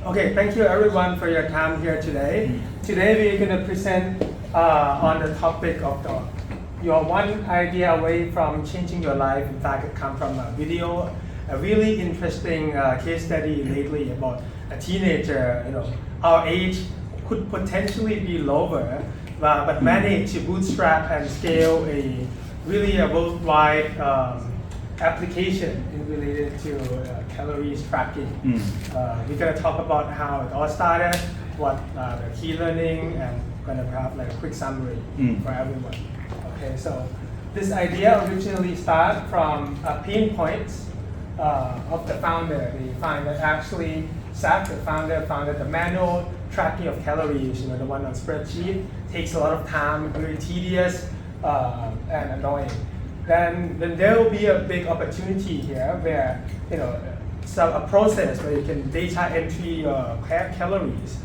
Okay, thank you everyone for your time here today. Today we're going to present on the topic of your one idea away from changing your life. In fact, it comes from a video, a really interesting case study lately about a teenager. Our age could potentially be lower, but managed to bootstrap and scale a worldwide application related to calories tracking. We're going to talk about how it all started, what the key learning, and going to have like a quick summary for everyone. Okay, so this idea originally started from pain points of the founder. They find that actually Zach, the founder, found that the manual tracking of calories, the one on spreadsheet, takes a lot of time, very tedious and annoying. Then there will be a big opportunity here where a process where you can data entry your calories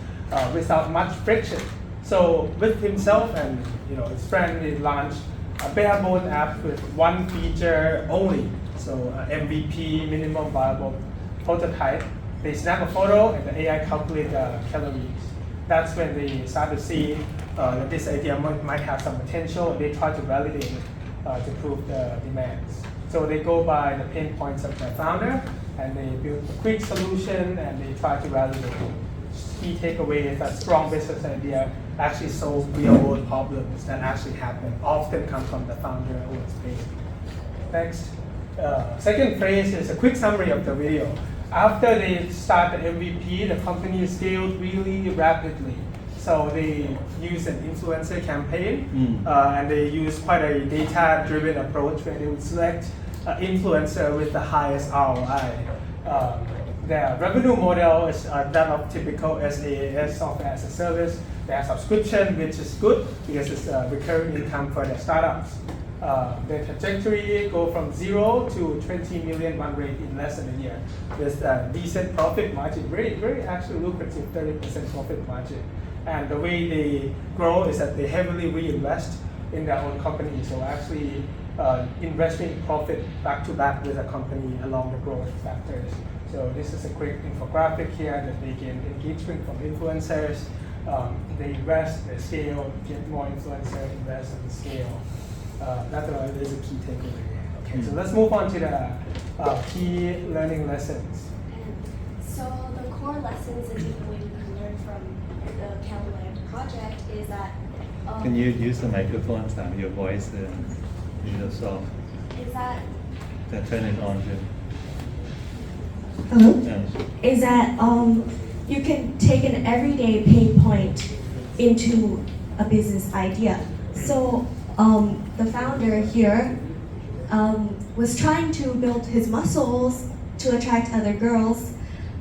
without much friction. So with himself and his friend, they launched a bare bone app with one feature only. So MVP, minimum viable prototype. They snap a photo and the AI calculate the calories. That's when they start to see that this idea might have some potential. They try to validate it to prove the demands. So they go by the pain points of the founder and they build a quick solution and they try to validate it. Key takeaway is that strong business idea actually solves real world problems that actually happen, often come from the founder or its space. Next. Second phrase is a quick summary of the video. After they start the MVP, the company scaled really rapidly. So they use an influencer campaign, and they use quite a data-driven approach where they would select an influencer with the highest ROI. Their revenue model is that of typical SaaS, software as a service. They have subscription, which is good because it's recurring income for their startups. Their trajectory go from 0 to 20 million run rate in less than a year with a decent profit margin, very actually lucrative 30% profit margin. And the way they grow is that they heavily reinvest in their own company. So actually investing profit back to back with a company along the growth factors. So this is a quick infographic here that they gain engagement from influencers. They invest, they scale, get more influencers, invest and scale. That is a key takeaway. Okay, so let's move on to the key learning lessons. So the core lessons that you can learn from the Calorie project is that. Can you use the microphone? Your voice is a little soft. Is that? Then turn it on too. Hello? Yeah. Is that you can take an everyday pain point into a business idea. So the founder here was trying to build his muscles to attract other girls,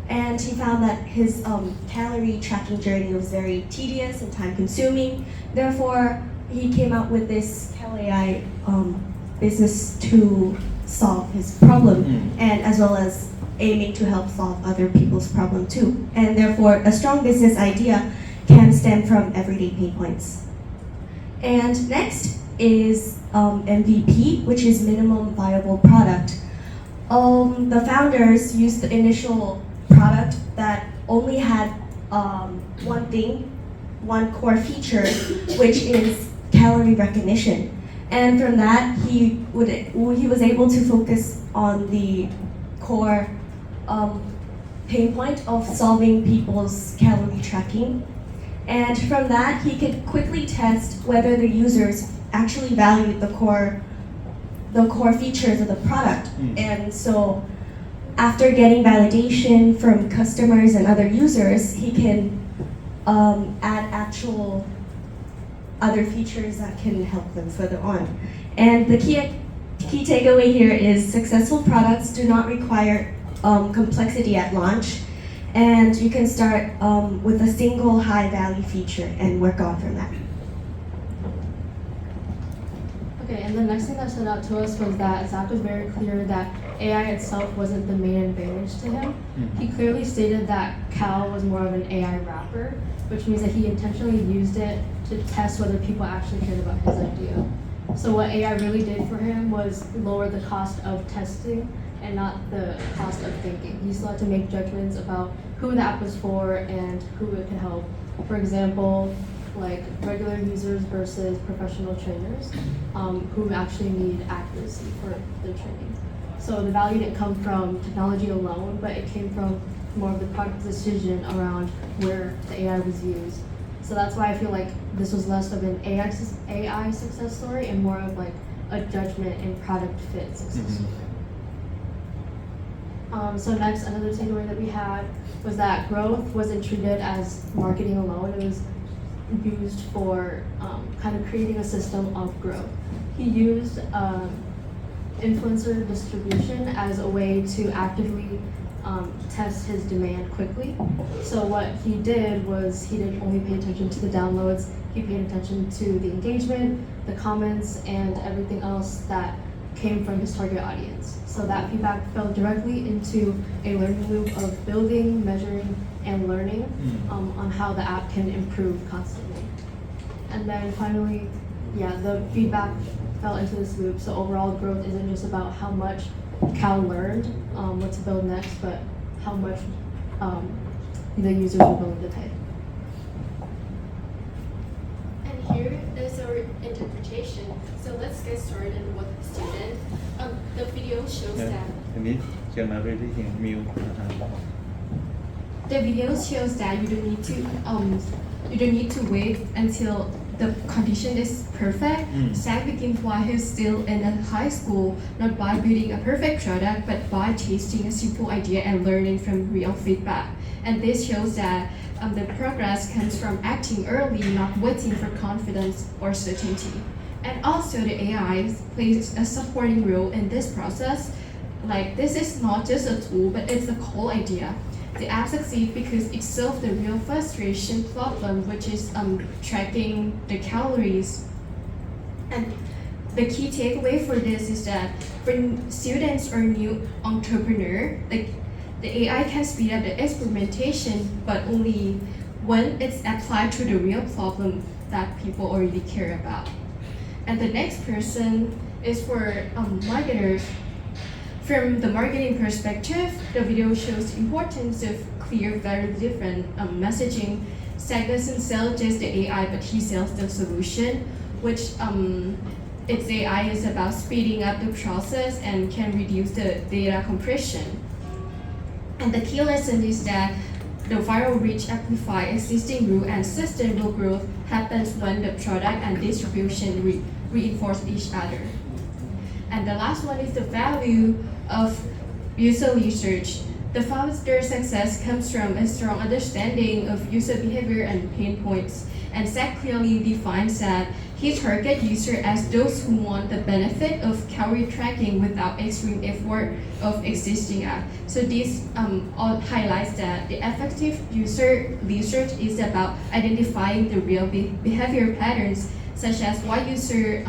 and he found that his calorie tracking journey was very tedious and time consuming. Therefore, he came out with this CalAI business to solve his problem, and as well as aiming to help solve other people's problem too. And therefore, a strong business idea can stem from everyday pain points. And next is MVP, which is minimum viable product. The founders used the initial product that only had one core feature, which is calorie recognition. And from that, he was able to focus on the core pain point of solving people's calorie tracking. And from that, he could quickly test whether the users actually valued the core features of the product. And so after getting validation from customers and other users, he can add actual other features that can help them further on. And the key takeaway here is successful products do not require complexity at launch, and you can start with a single high value feature and work on from that. Okay, and the next thing that stood out to us was that Zach was very clear that AI itself wasn't the main advantage to him. He clearly stated that Cal was more of an AI wrapper, which means that he intentionally used it to test whether people actually cared about his idea. So what AI really did for him was lower the cost of testing and not the cost of thinking. He still had to make judgments about who the app was for and who it could help. For example, like regular users versus professional trainers who actually need accuracy for their training. So the value didn't come from technology alone, but it came from more of the product decision around where the AI was used. So that's why I feel like this was less of an AI success story and more of like a judgment and product fit success story. So next, another takeaway that we had was that growth wasn't treated as marketing alone. It was used for kind of creating a system of growth. He used influencer distribution as a way to actively test his demand quickly. So what he did was he didn't only pay attention to the downloads, he paid attention to the engagement, the comments, and everything else that came from his target audience. So that feedback fell directly into a learning loop of building, measuring, and learning on how the app can improve constantly. And then finally, the feedback fell into this loop. So overall growth isn't just about how much Cal learned what to build next, but how much the users are willing to pay. And here is our interpretation. So let's get started with the student. The video shows that อันนี้ generally in mute นะครับ The video shows that you don't need to wait until the condition is perfect. Zach begins while he's still in high school, not by building a perfect product, but by testing a simple idea and learning from real feedback. And this shows that the progress comes from acting early, not waiting for confidence or certainty. And also the AI plays a supporting role in this process. Like this is not just a tool, but it's the whole idea. The app succeeds because it solves the real frustration problem, which is tracking the calories. And the key takeaway for this is that for students or new entrepreneur, like the AI can speed up the experimentation, but only when it's applied to the real problem that people already care about. And the next person is for marketers. From the marketing perspective, the video shows the importance of clear, very different messaging. Zach doesn't sell just the AI, but he sells the solution, which its AI is about speeding up the process and can reduce the data compression. And the key lesson is that the viral reach amplify existing rule and sustainable growth happens when the product and distribution reinforce each other. And the last one is the value of user research. The founder's success comes from a strong understanding of user behavior and pain points. And Zach clearly defines that he targets users as those who want the benefit of calorie tracking without extreme effort of existing app. So this all highlights that the effective user research is about identifying the real behavior patterns, such as why user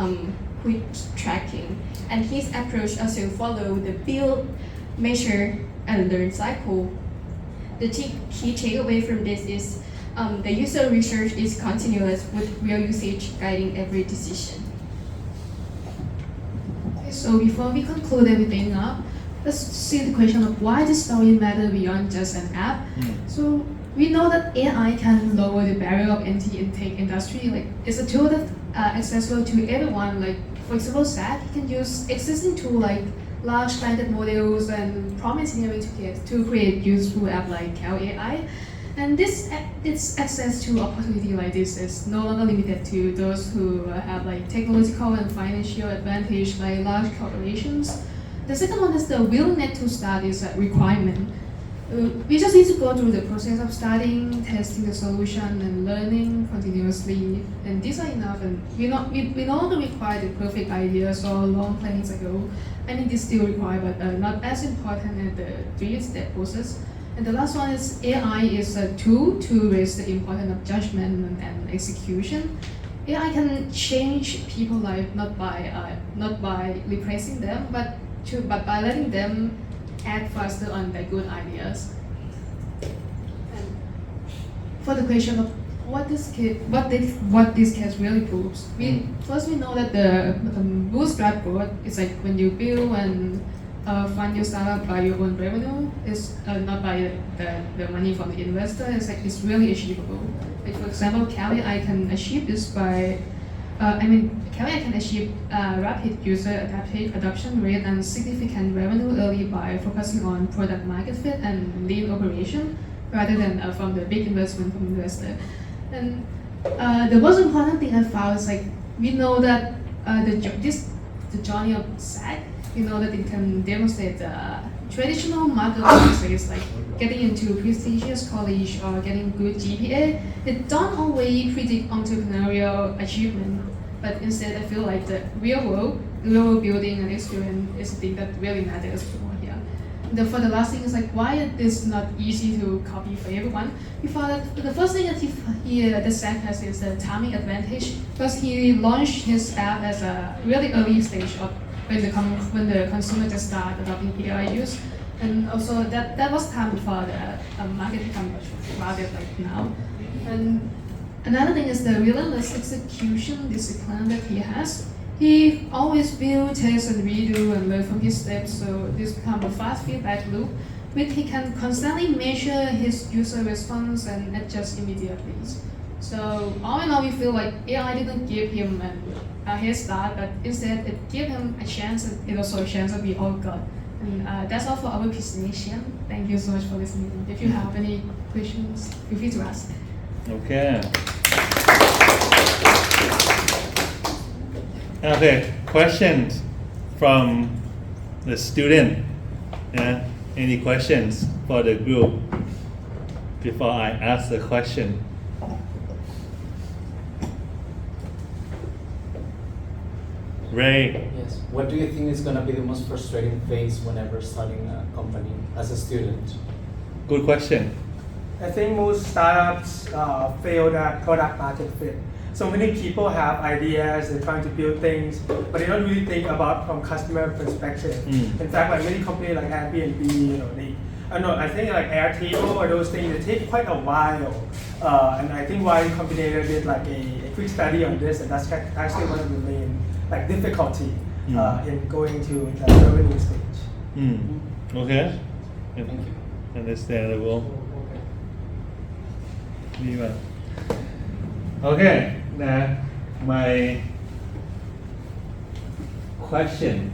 quit tracking. And his approach also follow the build, measure, and learn cycle. The key takeaway from this is the user research is continuous with real usage guiding every decision. Okay, so before we conclude everything up, let's see the question of why this story matters beyond just an app. So we know that AI can lower the barrier of entry in tech industry. Like it's a tool that accessible to everyone. Like for example, Zach can use existing tools like large language models and prompt engineering to create useful app like Cal AI. And its access to opportunity like this is no longer limited to those who have like technological and financial advantage like large corporations. The second one is the willingness to start is a requirement. We just need to go through the process of starting, testing the solution, and learning continuously. And these are enough. And we no longer require the perfect ideas or long planning ago. I mean, this still required, but not as important as the three-step process. And the last one is AI is a tool to raise the importance of judgment and execution. AI can change people's life not by replacing them, but by letting them act faster on their good ideas. And for the question of what this case really proves, first we know that the bootstrap growth is like when you build and fund your startup by your own revenue. It's not by the money from the investor. It's like it's really achievable. Like for example, Cali, I can achieve this by, Cali, I can achieve rapid user adoption rate and significant revenue early by focusing on product market fit and lean operation rather than from the big investment from investor. And the most important thing I found is like we know that the journey of SAC, we know that it can demonstrate the traditional market policies like getting into prestigious college or getting good GPA. It don't always predict entrepreneurial achievement, but instead I feel like the real world building and experience is the thing that really matters more here. For the last thing is like why it is not easy to copy for everyone. We found that the first thing that the SAC has is the timing advantage because he launched his app as a really early stage of when the consumer just started adopting AI use, and also that was time before the market become crowded like now. And another thing is the relentless execution discipline that he has. He always build, test, and redo and learn from his steps, so this becomes a fast feedback loop, which he can constantly measure his user response and adjust immediately. So all in all, we feel like AI didn't give him a head start, but instead it gave him a chance, and it also a chance that we all got. And that's all for our presentation. Thank you so much for listening. If you have any questions, feel free to ask. Okay. Okay, questions from the student. Yeah, any questions for the group before I ask the question? Ray. Yes. What do you think is going to be the most frustrating phase whenever starting a company as a student? Good question. I think most startups fail at product market fit. So many people have ideas, they're trying to build things, but they don't really think about from customer perspective. In fact, like many companies like Airbnb, I think like Airtable or those things, they take quite a while. And I think Y Combinator did like a quick study on this, and that's actually one of the main difficulty in going to the revenue stage. Okay. Thank you. Understandable. Okay. Now, my question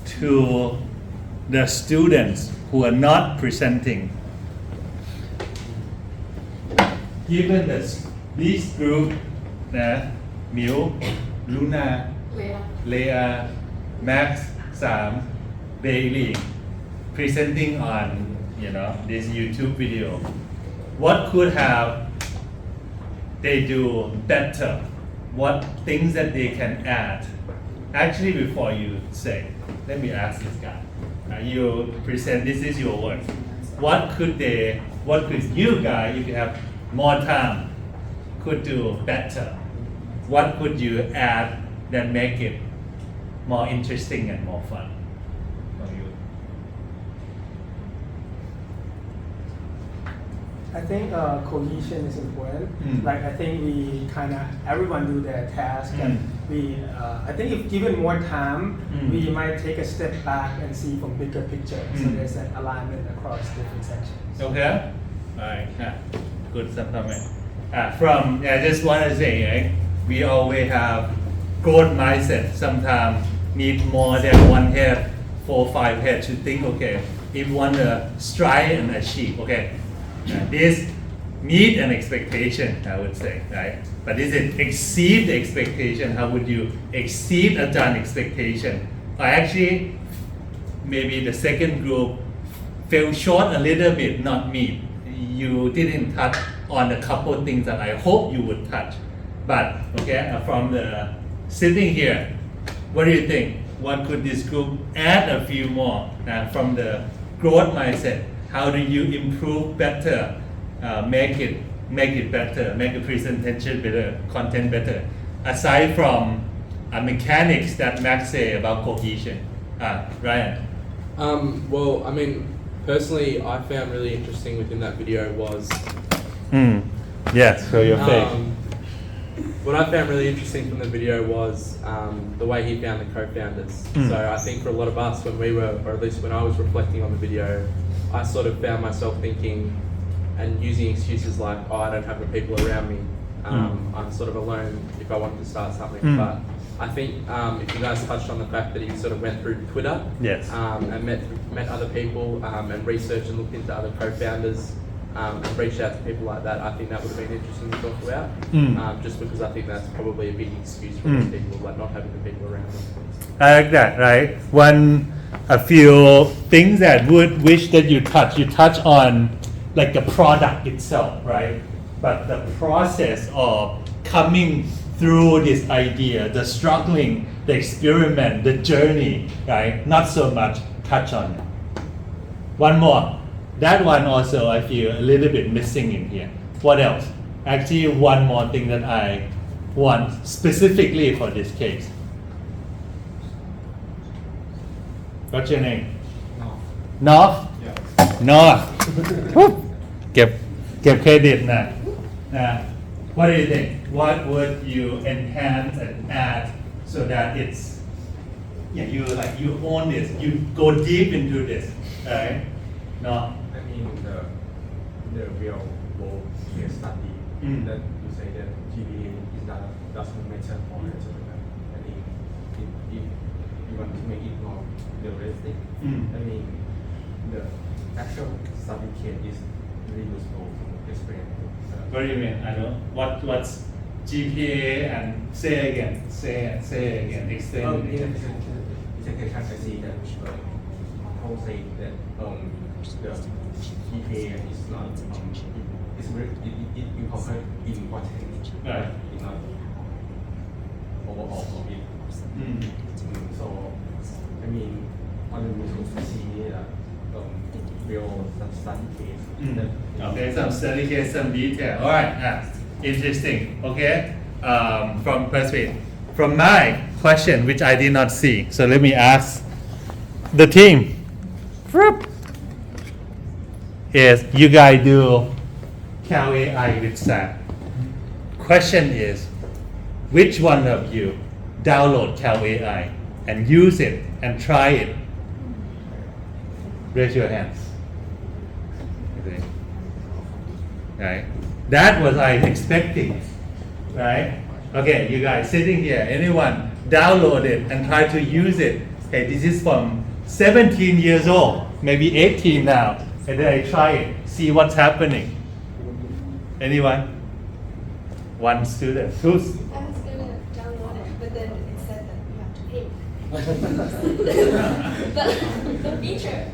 to the students who are not presenting. Given this group, Miu, Luna, Leah, Max, Sam, Bailey, presenting on this YouTube video, what could have they do better? What things that they can add? Actually, before you say, let me ask this guy. You present, this is your work. What could you guys, if you have more time, could do better? What could you add that make it more interesting and more fun for you? I think cohesion is important. Like I think we everyone do their task, and I think if given more time, we might take a step back and see from bigger picture. So there's an alignment across different sections. Okay. All right. Good comment. I just want to say, we always have growth mindset. Sometimes need more than one head, 4 or 5 heads to think. Okay, if you want to strive and achieve. Okay. This meet an expectation, I would say, right? But is it exceed the expectation? How would you exceed a done expectation? Or actually, maybe the second group fell short a little bit, not meet. You didn't touch on a couple of things that I hope you would touch. But from the sitting here, what do you think? What could this group add a few more from the growth mindset? How do you improve better, make it better, make the presentation better, content better? Aside from mechanics that Max say about cohesion, Ryan. Well, I mean, personally, I found really interesting within that video was. Yes, so your face. what I found really interesting from the video was the way he found the co-founders. So I think for a lot of us, when we were, or at least when I was reflecting on the video, I sort of found myself thinking and using excuses like, oh, I don't have the people around me. I'm sort of alone if I wanted to start something. But I think if you guys touched on the fact that he sort of went through Twitter Yes. and met other people and researched and looked into other co-founders and reached out to people like that, I think that would have been interesting to talk about. Just because I think that's probably a big excuse for most people, like not having the people around them. I like that, right? A few things that would wish that you touch on like the product itself, right? But the process of coming through this idea, the struggling, the experiment, the journey, right? Not so much touch on it. One more. That one also I feel a little bit missing in here. What else? Actually, one more thing that I want specifically for this case. What's your name? North. North. เก็บเครดิตนะ What do you think? What would you enhance and add so that it's you own this, you go deep into this, right? No. I mean the real world case study that you say that GPA is not doesn't matter for entrepreneur. I think if you want to make it more realistic, I mean the actual study case is really useful to explain. What do you mean? I don't. What's GPA and say again? Say again. Explain In it again. presentation, I see that how say that the GPA is not it's it important, Right. it's not overall of it. So I mean, on the to see real study case. Okay, some study case, some detail. All right, interesting. Okay, from my question, which I did not see, so let me ask the team. Is you guys do Cal AI with SAT? Question is, which one of you download Cal AI and use it and try it? Raise your hands. Okay. Right. That was I expecting. Right? Okay, you guys sitting here, anyone download it and try to use it. Okay, this is from 17 years old, maybe 18 now. And then I try it, see what's happening. Anyone? One student. Who's? I was gonna download it, but then it said that you have to pay. the feature.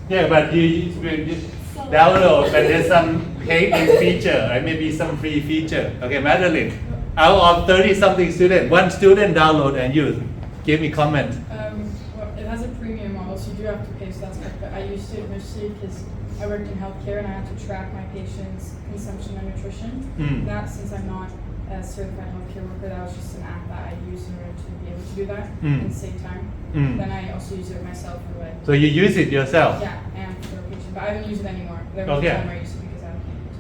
Yeah, but you download, but there's some paid feature, or maybe some free feature. Okay, Madeline, out of 30-something students, one student download and use. Give me comment. Well, it has a premium model, so you do have to pay, so that's correct. But I used it initially because I worked in healthcare and I had to track my patients' consumption and nutrition. That, since I'm not a certified healthcare worker, that was just an app that I used in order to be able to do that and save time. Then I also use it myself for like. So you use it yourself? Yeah, and for a patient, but I don't use it anymore. There was a time where I used it because I can't use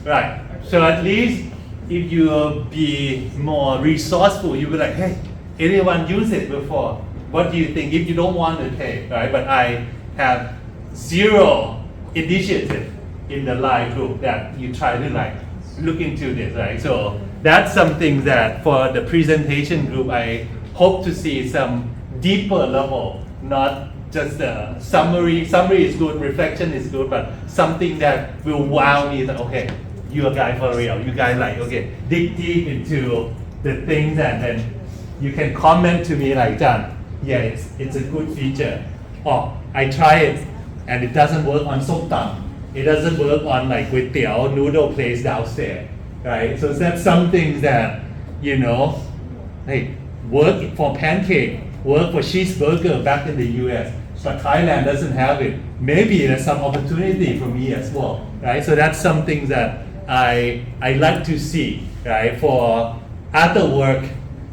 it. Right. So at least if you be more resourceful, you be like, hey, anyone use it before? What do you think? If you don't want to pay, right? But I have zero initiative in the Line group that you try to like look into this, right? So that's something that for the presentation group, I hope to see some deeper level, not just a summary. Summary is good, reflection is good, but something that will wow me that, okay, you're a guy for real. You guys like, okay, dig deep into the things and then you can comment to me like, John, yeah, it's a good feature. Or I try it and it doesn't work on Som Tam. It doesn't work on like Kway Teow noodle place downstairs, right? So that's some things that, hey, work for pancake, work for cheeseburger back in the US, but Thailand doesn't have it. Maybe there's some opportunity for me as well, right? So that's some things that I like to see, right? For other work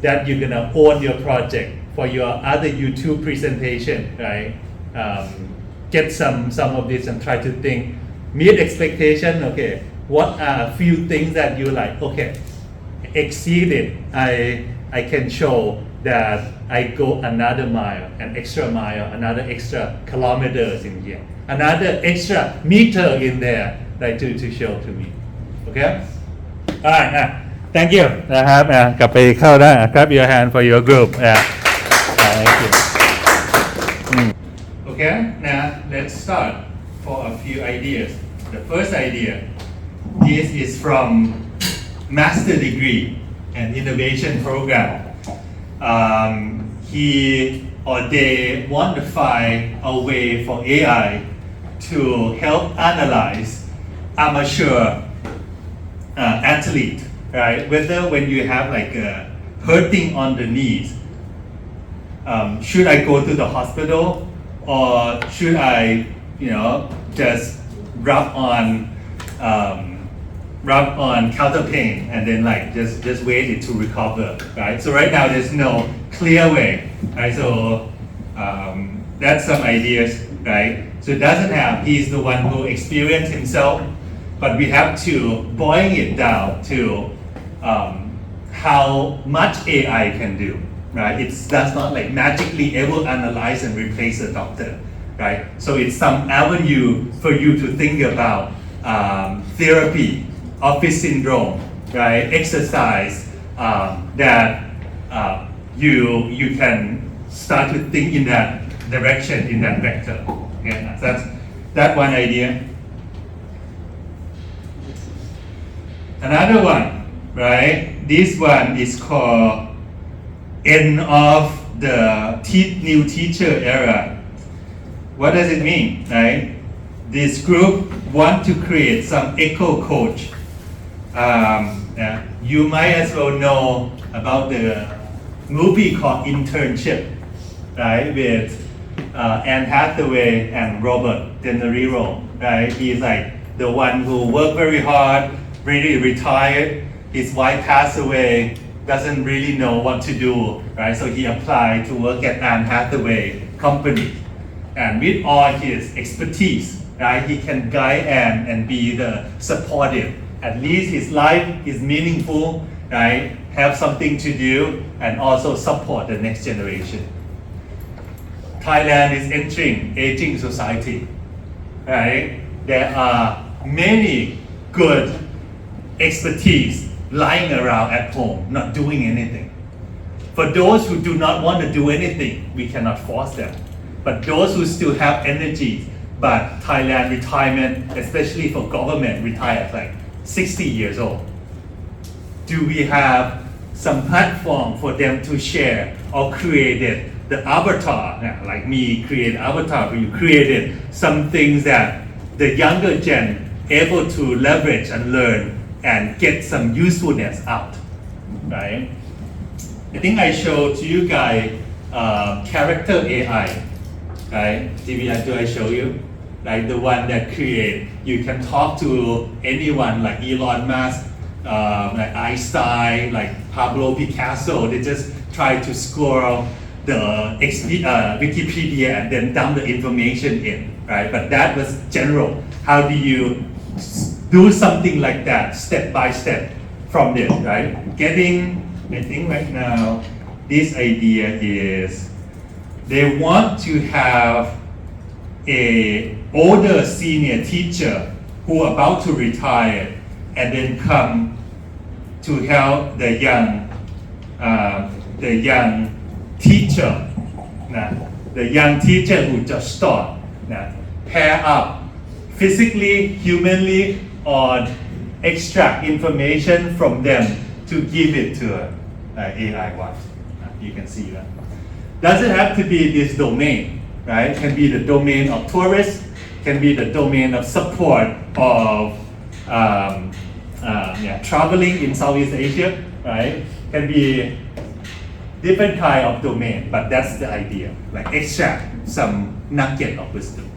that you're gonna own your project, for your other YouTube presentation, right? Get some of this and try to think, meet expectation, okay, what are a few things that you like, okay, exceed it, I can show that I go another mile, an extra mile, another extra kilometers in here, another extra meter in there, like to show to me. Okay? Alright, thank you นะครับกลับไปเข้าได้ clap your hand for your group. Thank you. Okay, now let's start for a few ideas. The first idea, this is from Master Degree and Innovation Program. He or they want to find a way for AI to help analyze amateur athlete, right? Whether when you have like hurting on the knees, should I go to the hospital or should I, just rub on counter pain and then like just wait it to recover, right? So right now there's no clear way, right? So that's some ideas, right? So it doesn't have, he's the one who experienced himself, but we have to boil it down to how much AI can do, right? It does not like magically able analyze and replace a doctor, right? So it's some avenue for you to think about therapy, office syndrome, right? Exercise that you can start to think in that direction, in that vector. Okay, that's that one idea. Another one, right? This one is called end of the new teacher era. What does it mean, right? This group want to create some echo coach. You might as well know about the movie called Entrepreneurship, right? With Anne Hathaway and Robert De Niro, right? He's like the one who worked very hard, really retired. His wife passed away, doesn't really know what to do, right? So he applied to work at Anne Hathaway company. And with all his expertise, right, he can guide Anne and be the supportive. At least his life is meaningful, right? Have something to do and also support the next generation. Thailand is entering aging society, right? There are many good expertise lying around at home, not doing anything. For those who do not want to do anything, we cannot force them. But those who still have energy, but Thailand retirement, especially for government, retired like 60 years old. Do we have some platform for them to share or created the avatar, like me create avatar for you, created some things that the younger gen able to leverage and learn and get some usefulness out, right? I think I showed to you guys character AI, right? Do I show you? Like the one that create, you can talk to anyone like Elon Musk, like Einstein, like Pablo Picasso. They just try to score the Wikipedia and then dump the information in, right? But that was general. How do you do something like that, step by step from this, right? I think right now, this idea is they want to have a older senior teacher who are about to retire and then come to help the young teacher, the young teacher who just start, pair up physically, humanly, or extract information from them to give it to AI one. You can see that. Doesn't have to be this domain, right? Can be the domain of tourists, can be the domain of support of traveling in Southeast Asia, right? Can be different kind of domain, but that's the idea, like extract some nugget of wisdom.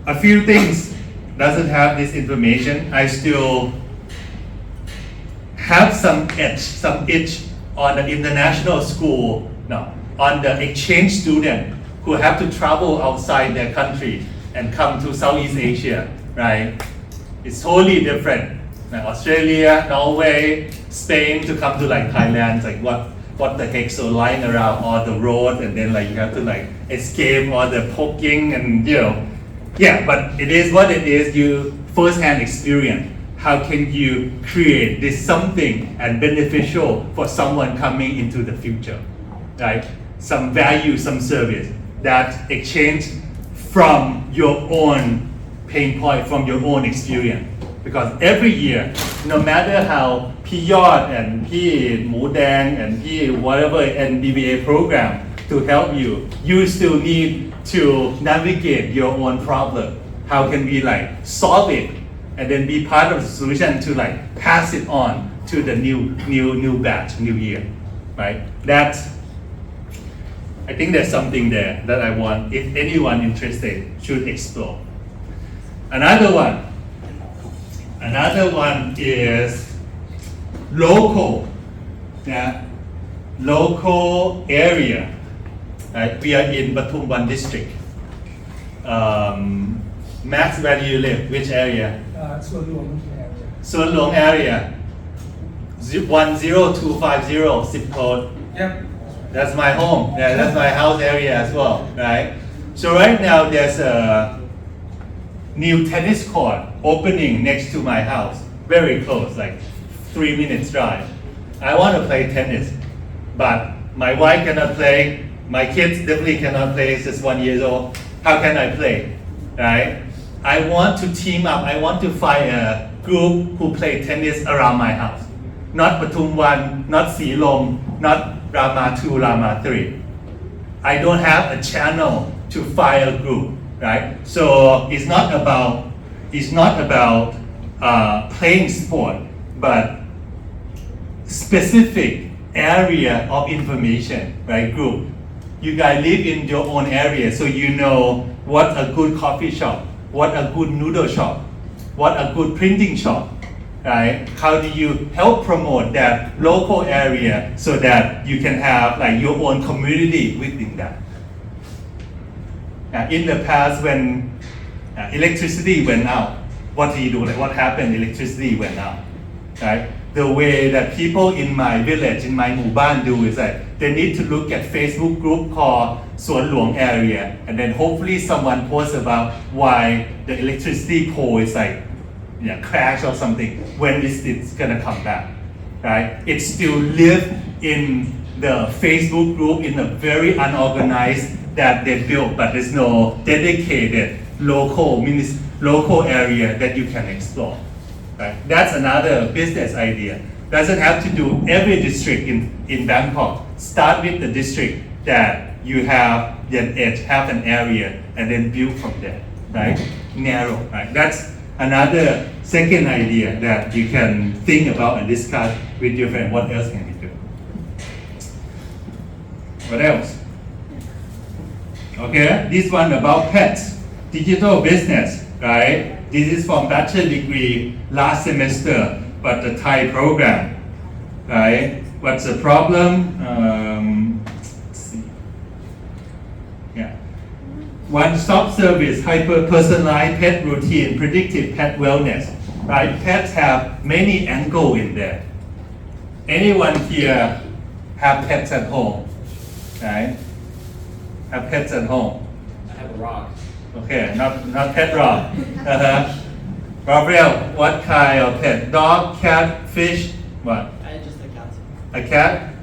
A few things doesn't have this information. I still have some itch on the international school, on the exchange student who have to travel outside their country and come to Southeast Asia, right? It's totally different Australia, Norway, Spain to come to like Thailand. It's like what the heck? So lying around all the road, and then like you have to like escape all the poking, and yeah. But it is what it is. You first-hand experience. How can you create this something and beneficial for someone coming into the future, right? Some value, some service that exchange from your own pain point, from your own experience. Because every year, no matter how พี่ยอด and พี่หมูแดง and พี่ whatever MBA program to help you, you still need to navigate your own problem. How can we like solve it and then be part of the solution to like pass it on to the new batch, new year, right? I think there's something there that I want, if anyone interested, should explore. Another one is local area. Right? We are in Batumban district. Max, where do you live? Which area? ส่วนรวมเarea. Suan Luang area. 10250 zip code. Yep. That's my home. Yeah, that's my house area as well, right? So right now there's a new tennis court opening next to my house, very close, like 3 minutes drive. I want to play tennis, but my wife cannot play. My kids definitely cannot play. It's just 1 year old. How can I play, right? I want to team up. I want to find a group who play tennis around my house. Not Patumwan, not Silom, not Rama 2, Rama 3. I don't have a channel to find a group, right? So it's not about playing sport, but specific area of information, right? Group. You guys live in your own area, so you know what a good coffee shop, what a good noodle shop, what a good printing shop, right? How do you help promote that local area so that you can have like your own community within that? In the past, when electricity went out, what do you do? Like what happened? Electricity went out, right? The way that people in my village, in my Muban do is that they need to look at Facebook group called Suan Luang area, and then hopefully someone posts about why the electricity pole is like crash or something. When is it gonna come back, right? It still live in the Facebook group in a very unorganized that they built, but there's no dedicated local area that you can explore. Right? That's another business idea. Doesn't have to do every district in Bangkok. Start with the district that you have an area, and then build from there, right? Narrow, right? That's another second idea that you can think about and discuss with your friend. What else can we do? What else? Okay, this one about pets, digital business, right? This is from bachelor degree last semester, but the Thai program, right? What's the problem? Let's see. Yeah. One-stop service, hyper-personalized pet routine, predictive pet wellness, right? Pets have many angles in there. Anyone here have pets at home, right? Have pets at home? I have a rock. Okay, not pet rock. Gabriel, what kind of pet? Dog, cat, fish? What? Just a cat. A cat?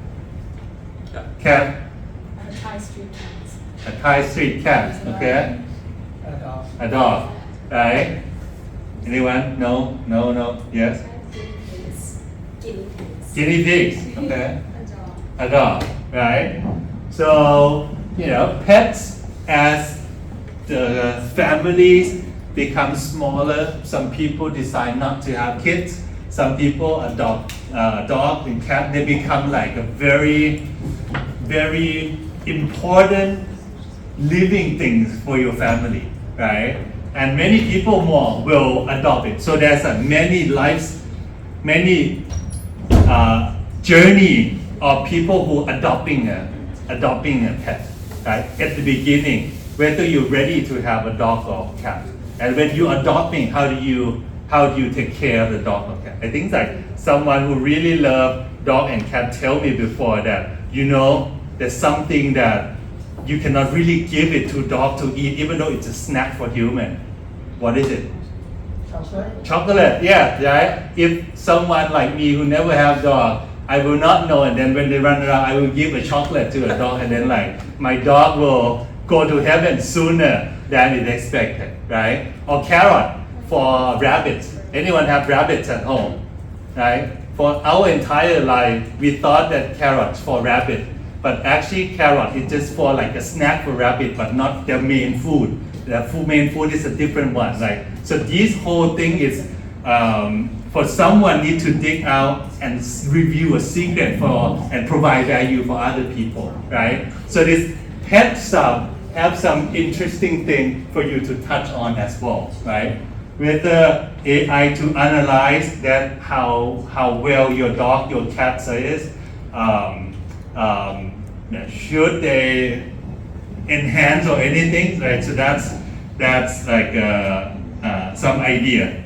Cat? A Thai street cats. A Thai street cat. Okay. A dog. Right? Anyone? No. Yes. Guinea pigs. Okay. A dog. Right? So, pets as the families become smaller. Some people decide not to have kids. Some people adopt a dog and cat. They become like a very, very important living things for your family, right? And many people more will adopt it. So there's many journey of people who adopting a pet, right? At the beginning, whether you're ready to have a dog or cat. And when you're adopting, how how do you take care of the dog or cat? I think like someone who really love dog and cat tell me before that, there's something that you cannot really give it to dog to eat, even though it's a snack for human. What is it? Chocolate, yeah, right? If someone like me who never have dog, I will not know, and then when they run around, I will give a chocolate to a dog, and then my dog will go to heaven sooner than it expected, right? Or carrot for rabbits. Anyone have rabbits at home, right? For our entire life, we thought that carrots for rabbit, but actually carrot is just for like a snack for rabbit, but not their main food. The main food is a different one, right? So this whole thing is for someone need to dig out and review a secret and provide value for other people, right? So this pet stuff have some interesting thing for you to touch on as well, right? Whether AI to analyze that how well your dog, your cat is, should they enhance or anything, right? So that's like some idea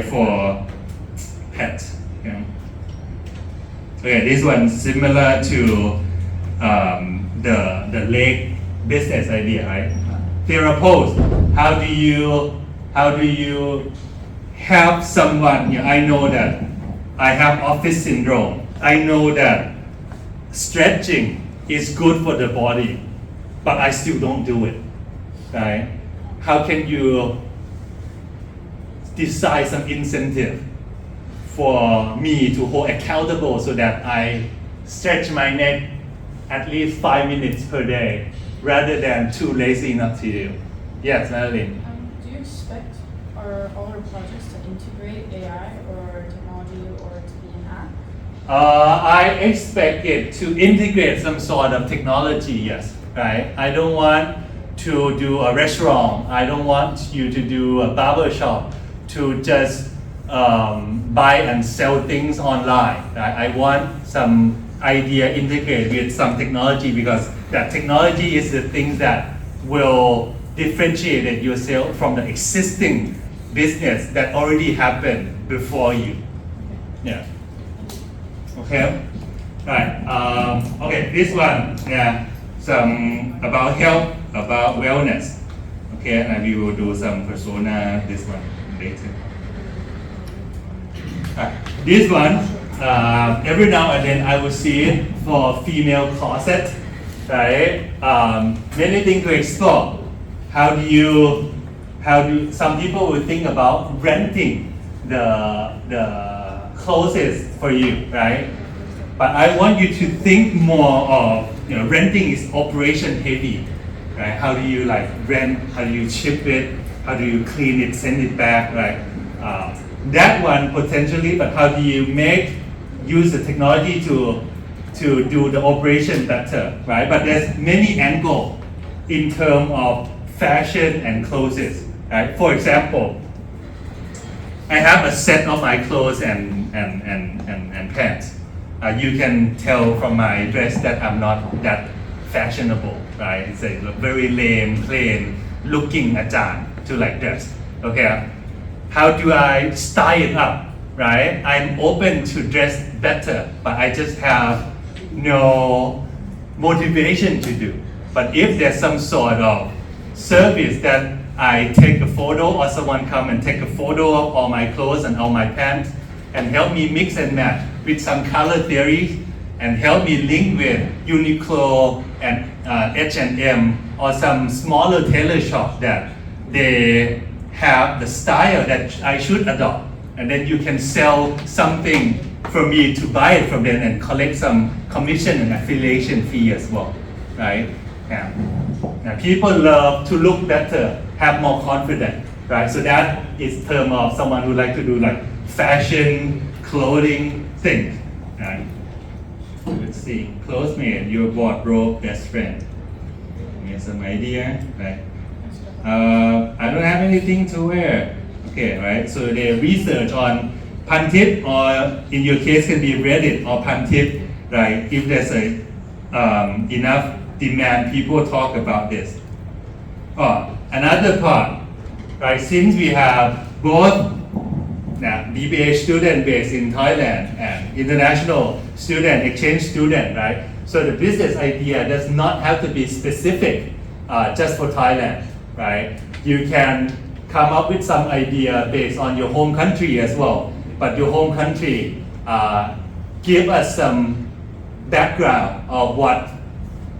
for pets. Okay, this one similar to the leg business idea, right? Therapose. How do you help someone? I know that I have office syndrome. I know that stretching is good for the body, but I still don't do it, right? How can you decide some incentive for me to hold accountable so that I stretch my neck at least 5 minutes per day rather than too lazy not to do? Yes, Madeline. Do you expect all our projects to integrate AI or technology or to be an app? I expect it to integrate some sort of technology, yes, right? I don't want to do a restaurant. I don't want you to do a barber shop to just buy and sell things online. Right? I want some idea integrated with some technology, because that technology is the thing that will differentiate yourself from the existing business that already happened before you. Yeah. Okay. Right. Okay. This one. Yeah. Some about health, about wellness. Okay, and we will do some persona. This one later. This one, every now and then I will see it for female closet, right? Many things to explore. How do some people will think about renting the clothes for you, right? But I want you to think more of, renting is operation heavy, right? How do you rent? How do you ship it? How do you clean it, send it back, right? That one potentially, but how do you use the technology to do the operation better, right? But there's many angles in terms of fashion and clothes, right? For example, I have a set of my clothes and pants. You can tell from my dress that I'm not that fashionable, right? It's a very lame, plain looking ajahn to dress. Okay, how do I style it up, right? I'm open to dress better, but I just have no motivation to do. But if there's some sort of service that I take a photo, or someone come and take a photo of all my clothes and all my pants and help me mix and match with some color theory and help me link with Uniqlo and H&M or some smaller tailor shop that they have the style that I should adopt, and then you can sell something for me to buy it from them and collect some commission and affiliation fee as well, right? Yeah. Now, people love to look better, have more confidence, right? So that is term of someone who like to do fashion, clothing things, right? Let's see, clothesmate, your wardrobe best friend. Give me some idea, right? I don't have anything to wear. Okay, right? So they research on Pantip, or in your case can be Reddit or Pantip, right? If there's enough demand, people talk about this. Oh, another part, right? Since we have both BBA student based in Thailand and international student, exchange student, right? So the business idea does not have to be specific just for Thailand, right? You can come up with some idea based on your home country as well, but your home country give us some background of what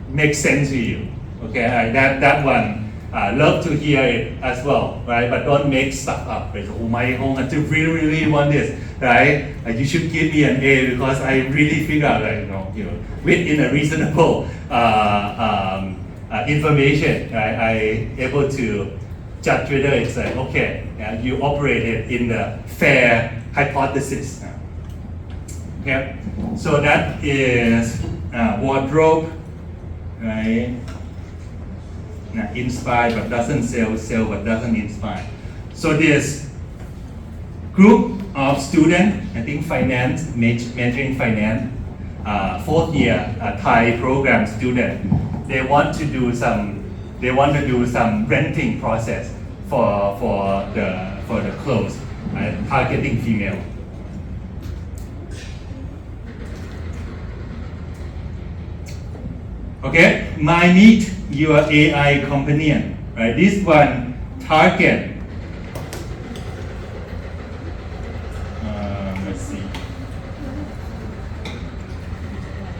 makes sense to you. Okay, that one. Love to hear it as well, right? But don't make stuff up. Right? Oh, my home country really want this, right? You should give me an A because I really figure out, within a reasonable information, right? I able to judge whether it's okay. You operate it in the fair hypothesis. Okay, so that is wardrobe, right? Inspire but doesn't sell but doesn't inspire. So this group of students, I think finance, major in finance, fourth year Thai program student, they want to do some renting process for the clothes, targeting female. Okay, my meet your AI companion, right? This one target. Let's see.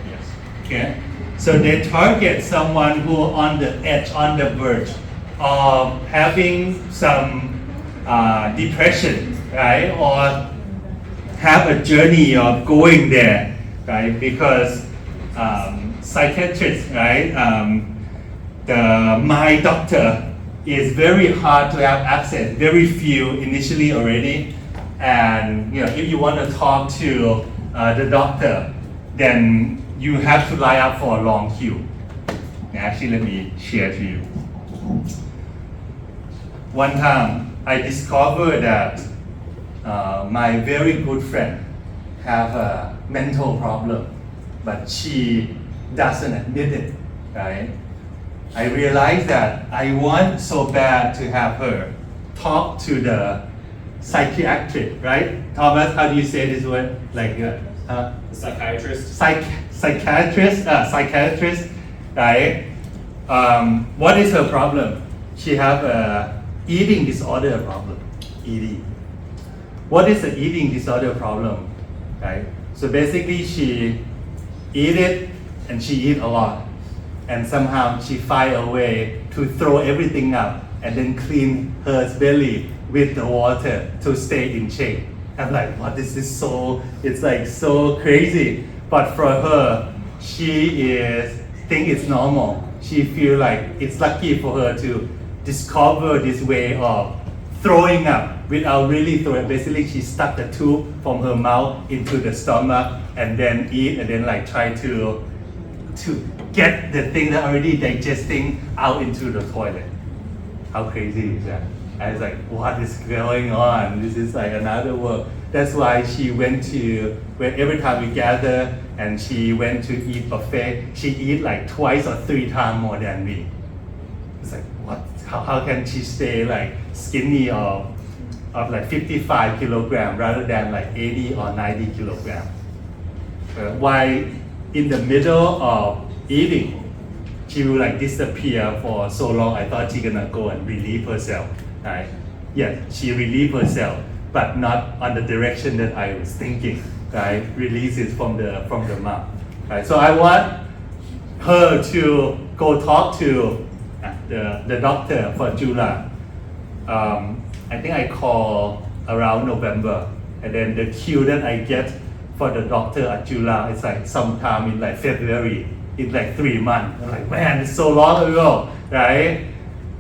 Yes. Okay. So they target someone who on the edge, on the verge of having some depression, right? Or have a journey of going there, right? Because psychiatrists, right? The my doctor is very hard to have access, very few initially already, and if you want to talk to the doctor, then you have to line up for a long queue. Actually, let me share to you. One time, I discovered that my very good friend have a mental problem, but she doesn't admit it, right? I realized that I want so bad to have her talk to the psychiatrist, right? Thomas, how do you say this word? Psychiatrist. Psychiatrist, right? What is her problem? She have a eating disorder problem. Eating. What is the eating disorder problem? Right? So basically, she eat it and she eat a lot. And somehow she find a way to throw everything up and then clean her belly with the water to stay in shape. I'm like, what is this it's like so crazy. But for her, she think it's normal. She feel like it's lucky for her to discover this way of throwing up without really throwing. Basically, she stuck the tube from her mouth into the stomach and then eat and then try to get the thing that already digesting out into the toilet. How crazy is that? I was like, what is going on? This is another world. That's why she went to, every time we gather and she went to eat buffet, she eat twice or 3 times more than me. It's like, what? How can she stay skinny of 55 kilogram rather than 80 or 90 kilogram? Why in the middle of eating, she will disappear for so long. I thought she gonna go and relieve herself, right? Yes, she relieve herself, but not on the direction that I was thinking, right? Release it from the mouth, right? So I want her to go talk to the doctor for July. I think I call around November, and then the queue that I get for the doctor at July is sometime in February. In 3 months. I'm like, man, it's so long ago, right?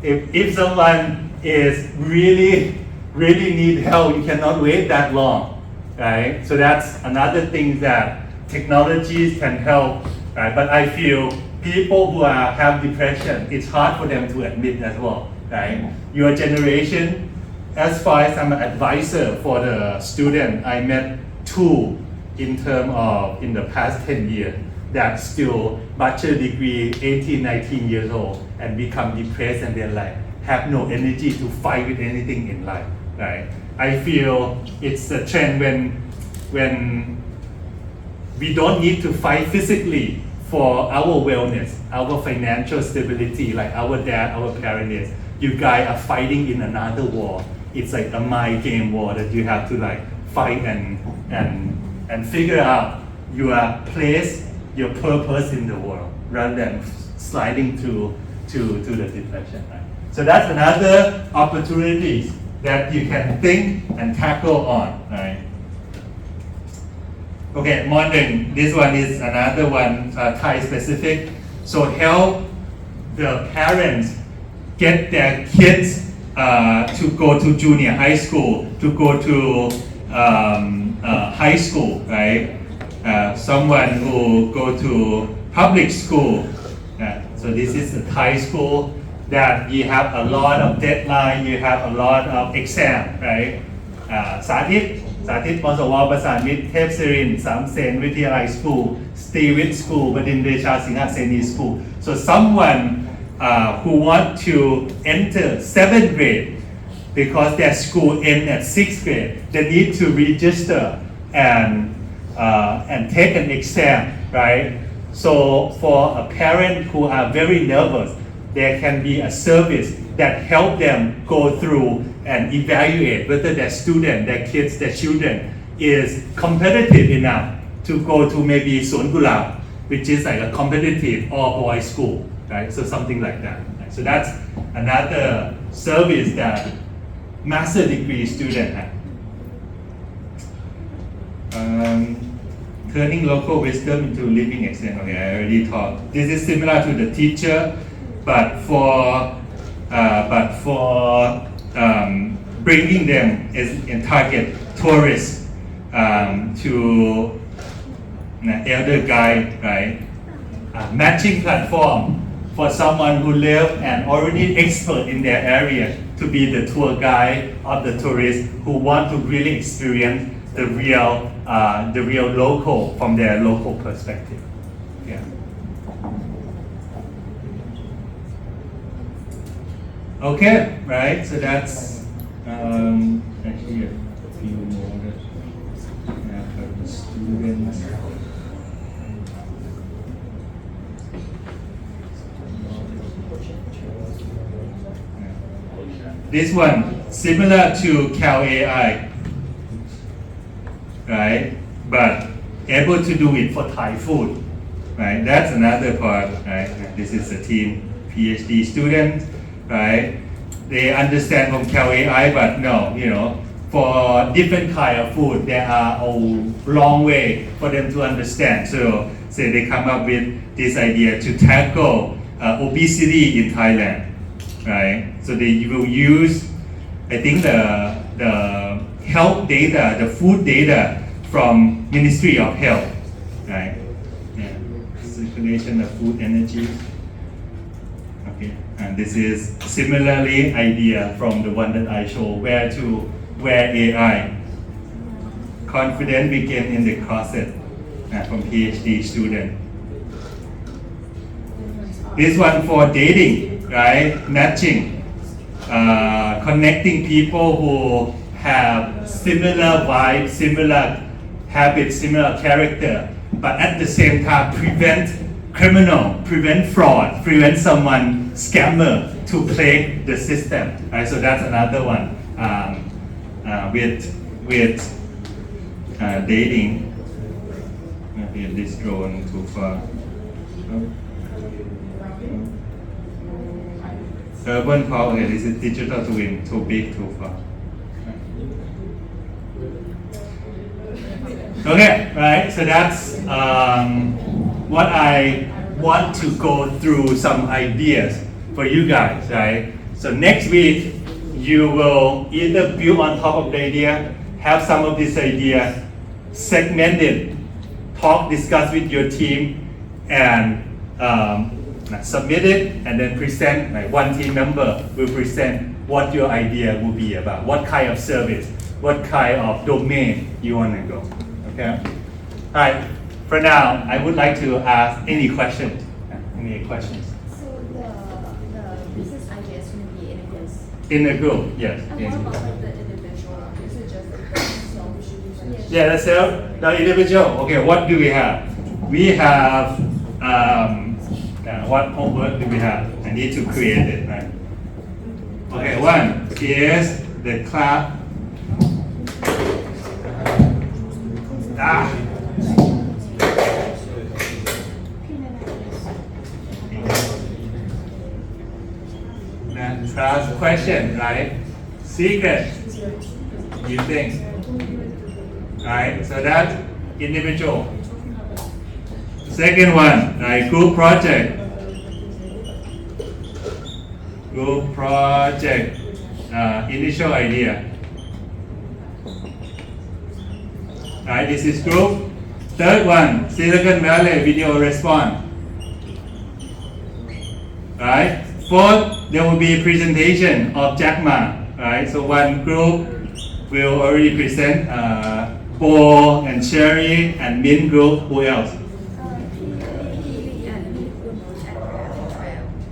If someone is really need help, you cannot wait that long, right? So that's another thing that technologies can help, right? But I feel people who have depression, it's hard for them to admit as well, right? Your generation, as far as I'm an advisor for the student, I met 2 in the past 10 years. That still bachelor degree, 18, 19 years old, and become depressed and then have no energy to fight with anything in life, right? I feel it's a trend when we don't need to fight physically for our wellness, our financial stability, like our dad, our parents. You guys are fighting in another war. It's like a mind game war that you have to like fight and figure out your place, your purpose in the world, rather than sliding to the depression. Right? So that's another opportunities that you can think and tackle on. Right? Okay, modern. This one is another one Thai specific. So help the parents get their kids to go to junior high school, to go to high school, right? Someone who go to public school. So this is a Thai school that you have a lot of deadline, you have a lot of exam, right? สาธิตปสวประสานมิตรเทพศิรินทร์สามเสนวิทยาลัย school, Stewitt school, บดินทร์เดชาสิงหเสนี school. So someone who want to enter 7th grade because their school end at 6th grade, they need to register and take an exam, right? So for a parent who are very nervous, there can be a service that help them go through and evaluate whether their student, their kids, their children is competitive enough to go to maybe Suan Gulab, which is like a competitive all-boys school, right? So something like that. Right? So that's another service that master degree student have. Turning local wisdom into living extent. Okay, I already talked. This is similar to the teacher, but for bringing them as in target tourists to elder guide, right? Matching platform for someone who live and already expert in their area to be the tour guide of the tourists who want to really experience the real local from their local perspective. Yeah. Okay, right? So that's actually a few more that for the students. This one similar to Cal AI, right? But able to do it for Thai food, right? That's another part, right? This is a team PhD student, right? They understand from Cal AI, but no, for different kind of food, there are a long way for them to understand. So they come up with this idea to tackle obesity in Thailand, right? So they will use, I think the health data, the food data from Ministry of Health, right? Yeah. Circulation of food energy. Okay, and this is similarly idea from the one that I show, where AI. Confident begin in the closet from PhD student. This one for dating, right? Matching, connecting people who have similar vibe, similar habits, similar character, but at the same time prevent criminal, prevent fraud, prevent someone scammer to play the system. Right? So that's another one with dating. Maybe this drone too far. Urban call, okay, this is digital twin, too big, too far. Okay, right, so that's what I want to go through some ideas for you guys, right? So next week, you will either build on top of the idea, have some of this idea, segment it, talk, discuss with your team, and submit it, and then present, like one team member will present what your idea will be about, what kind of service, what kind of domain you want to go. Okay. All right. For now, I would like to ask any questions. Any questions? So the business ideas will be in a group. In a group, yes. And what about like the individual? Yeah, the self, the individual. Okay, what do we have? We have what homework do we have? I need to create it, right? Okay, one is the class. Class question, right? Secret. You think, right? So that's individual. Second one, right? Group project. Group project. Initial idea. Right? This is group. Third one, Silicon Valley video response. Right? Fourth, there will be a presentation of Jack Ma. Right? So one group will already present Paul and Sherry and Min group. Who else?